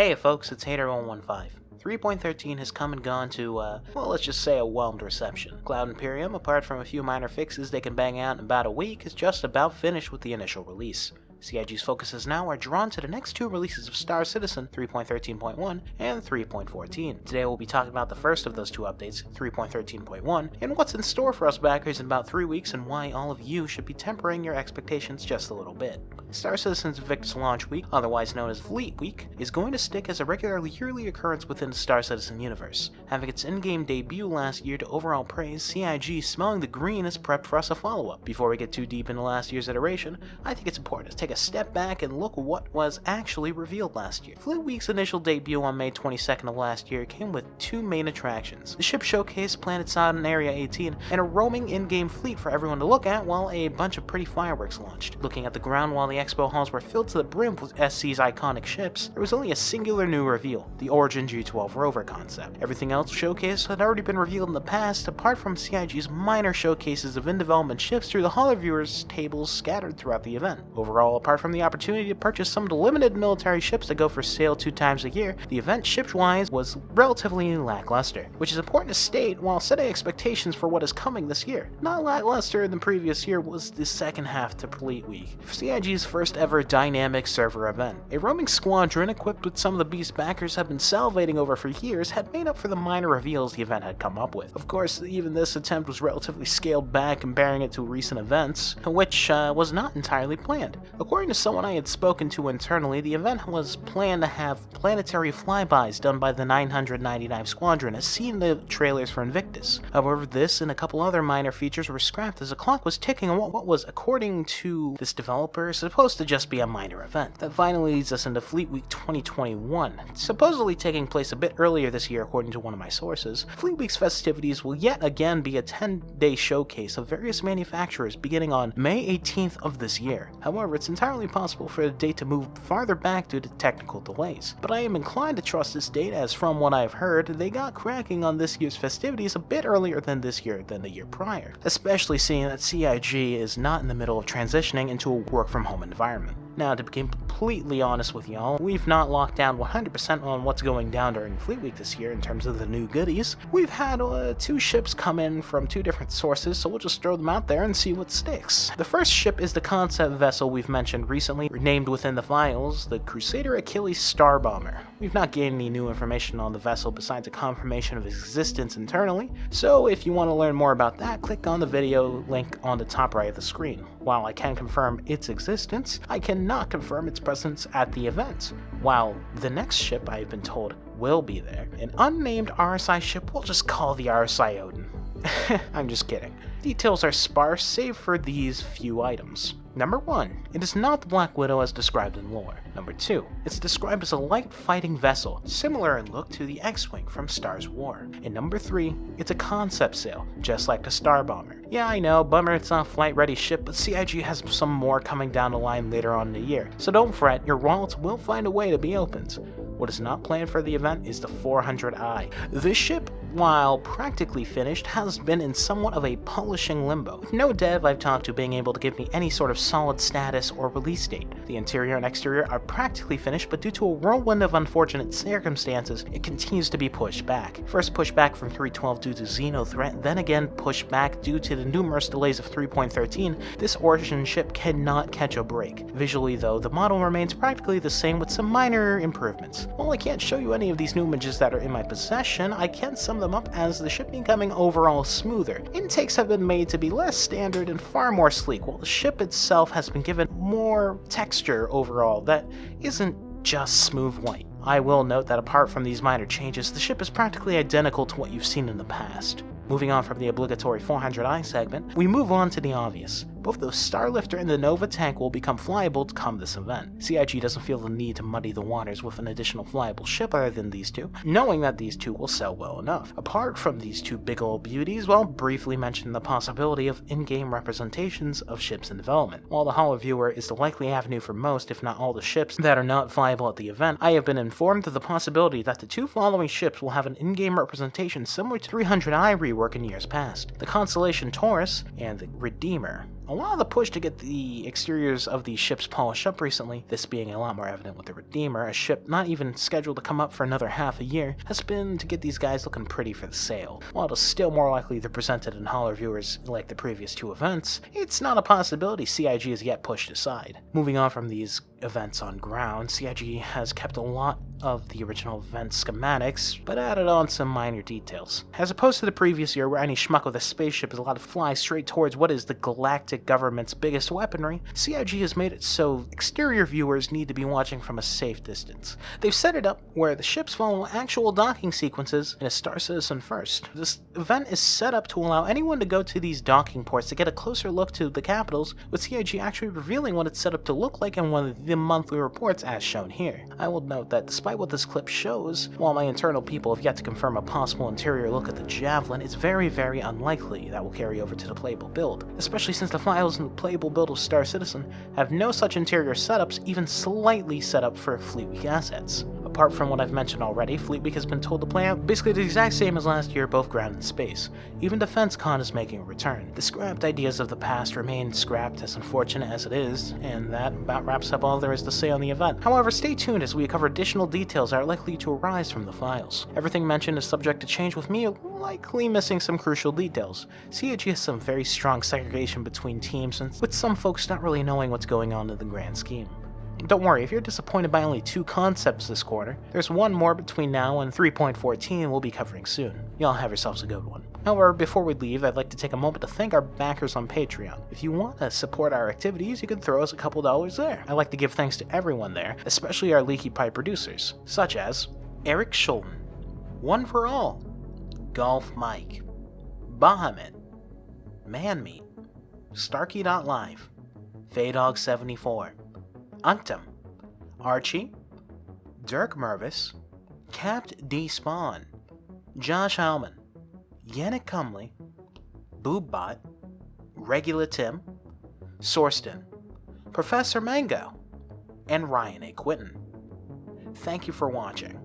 Hey folks, it's Hater115. 3.13 has come and gone to, well, let's just say a whelmed reception. Cloud Imperium, apart from a few minor fixes they can bang out in about a week, is just about finished with the initial release. CIG's focuses now are drawn to the next two releases of Star Citizen 3.13.1 and 3.14. Today we'll be talking about the first of those two updates, 3.13.1, and what's in store for us backers in about 3 weeks and why all of you should be tempering your expectations just a little bit. Star Citizen's Invictus launch week, otherwise known as Fleetweek, is going to stick as a regular yearly occurrence within the Star Citizen universe. Having its in-game debut last year to overall praise, CIG smelling the green is prepped for us a follow-up. Before we get too deep into last year's iteration, I think it's important to take a step back and look what was actually revealed last year. Fleetweek's initial debut on May 22nd of last year came with two main attractions: the ship showcase planetside in Area 18, and a roaming in-game fleet for everyone to look at while a bunch of pretty fireworks launched. Looking at the ground while the expo halls were filled to the brim with SC's iconic ships, there was only a singular new reveal: the Origin G12 rover concept. Everything else showcased had already been revealed in the past, apart from CIG's minor showcases of in-development ships through the Holo viewers tables scattered throughout the event. Overall, apart from the opportunity to purchase some of the limited military ships that go for sale 2 times a year, the event ship-wise was relatively lackluster, which is important to state while setting expectations for what is coming this year. Not lackluster than previous year was the second half to Fleetweek, CIG's first ever dynamic server event. A roaming squadron equipped with some of the beast backers have been salivating over for years had made up for the minor reveals the event had come up with. Of course, even this attempt was relatively scaled back comparing it to recent events, which was not entirely planned. According to someone I had spoken to internally, the event was planned to have planetary flybys done by the 999 Squadron as seen in the trailers for Invictus. However, this and a couple other minor features were scrapped as the clock was ticking on what was, according to this developer, supposed to just be a minor event. That finally leads us into Fleetweek 2021, supposedly taking place a bit earlier this year according to one of my sources. Fleetweek's festivities will yet again be a 10-day showcase of various manufacturers beginning on May 18th of this year. However, it's entirely possible for the date to move farther back due to technical delays, but I am inclined to trust this date as from what I've heard, they got cracking on this year's festivities a bit earlier than this year than the year prior, especially seeing that CIG is not in the middle of transitioning into a work-from-home environment. Now, to be completely honest with y'all, we've not locked down 100% on what's going down during Fleet Week this year in terms of the new goodies. We've had 2 ships come in from 2 different sources, so we'll just throw them out there and see what sticks. The first ship is the concept vessel we've mentioned recently, named within the files, the Crusader Achilles Starbomber. We've not gained any new information on the vessel besides a confirmation of its existence internally, so if you want to learn more about that, click on the video link on the top right of the screen. While I can confirm its existence, I cannot confirm its presence at the event. While the next ship, I have been told, will be there, an unnamed RSI ship we'll just call the RSI Odin. I'm just kidding. Details are sparse save for these few items. Number 1, it is not the Black Widow as described in lore. Number 2, it's described as a light fighting vessel, similar in look to the X-Wing from Star's War. And number 3, it's a concept sale, just like the Starbomber. Yeah, I know, bummer it's not a flight-ready ship, but CIG has some more coming down the line later on in the year, so don't fret, your wallets will find a way to be opened. What is not planned for the event is the 400i. This ship, while practically finished, has been in somewhat of a polishing limbo, with no dev I've talked to being able to give me any sort of solid status or release date. The interior and exterior are practically finished, but due to a whirlwind of unfortunate circumstances, it continues to be pushed back. First pushed back from 3.12 due to Xeno threat, then again pushed back due to the numerous delays of 3.13, this Origin ship cannot catch a break. Visually though, the model remains practically the same with some minor improvements. While I can't show you any of these new images that are in my possession, I can sum them up as the ship becoming overall smoother. Intakes have been made to be less standard and far more sleek, while the ship itself has been given more texture overall that isn't just smooth white. I will note that apart from these minor changes, the ship is practically identical to what you've seen in the past. Moving on from the obligatory 400i segment, we move on to the obvious. Both the Starlifter and the Nova tank will become flyable to come this event. CIG doesn't feel the need to muddy the waters with an additional flyable ship other than these two, knowing that these two will sell well enough. Apart from these two big old beauties, well, briefly mention the possibility of in-game representations of ships in development. While the Holo viewer is the likely avenue for most, if not all, the ships that are not flyable at the event, I have been informed of the possibility that the 2 following ships will have an in-game representation similar to 300i rework in years past: the Constellation Taurus and the Redeemer. A lot of the push to get the exteriors of these ships polished up recently, this being a lot more evident with the Redeemer, a ship not even scheduled to come up for another half a year, has been to get these guys looking pretty for the sale. While it is still more likely they're presented in hauler viewers like the previous two events, it's not a possibility CIG is yet pushed aside. Moving on from these events on ground, CIG has kept a lot of the original event schematics, but added on some minor details. As opposed to the previous year where any schmuck with a spaceship is allowed to fly straight towards what is the galactic government's biggest weaponry, CIG has made it so exterior viewers need to be watching from a safe distance. They've set it up where the ships follow actual docking sequences in a Star Citizen first. This event is set up to allow anyone to go to these docking ports to get a closer look to the capitals, with CIG actually revealing what it's set up to look like in one of the monthly reports as shown here. I will note that despite what this clip shows, while my internal people have yet to confirm a possible interior look at the Javelin, it's very, very unlikely that will carry over to the playable build, especially since the files in the playable build of Star Citizen have no such interior setups even slightly set up for Fleetweek assets. Apart from what I've mentioned already, Fleetweek has been told to play out basically the exact same as last year, both ground and space. Even DefenseCon is making a return. The scrapped ideas of the past remain scrapped, as unfortunate as it is, and that about wraps up all there is to say on the event. However, stay tuned as we cover additional details that are likely to arise from the files. Everything mentioned is subject to change, with me likely missing some crucial details. CIG has some very strong segregation between teams, and with some folks not really knowing what's going on in the grand scheme. Don't worry, if you're disappointed by only 2 concepts this quarter, there's one more between now and 3.14 we'll be covering soon. Y'all have yourselves a good one. However, before we leave, I'd like to take a moment to thank our backers on Patreon. If you want to support our activities, you can throw us a couple dollars there. I'd like to give thanks to everyone there, especially our Leaky Pipe producers, such as Eric Schulten, One for All, Golf Mike, Bahamut, Manmeat, Starkey.live, Faydog74, Unctum, Archie, Dirk Mervis, Capt D Spawn, Josh Howman, Yannick Cumley, Boobbot, Regula Tim, Sorston, Professor Mango, and Ryan A. Quinton. Thank you for watching.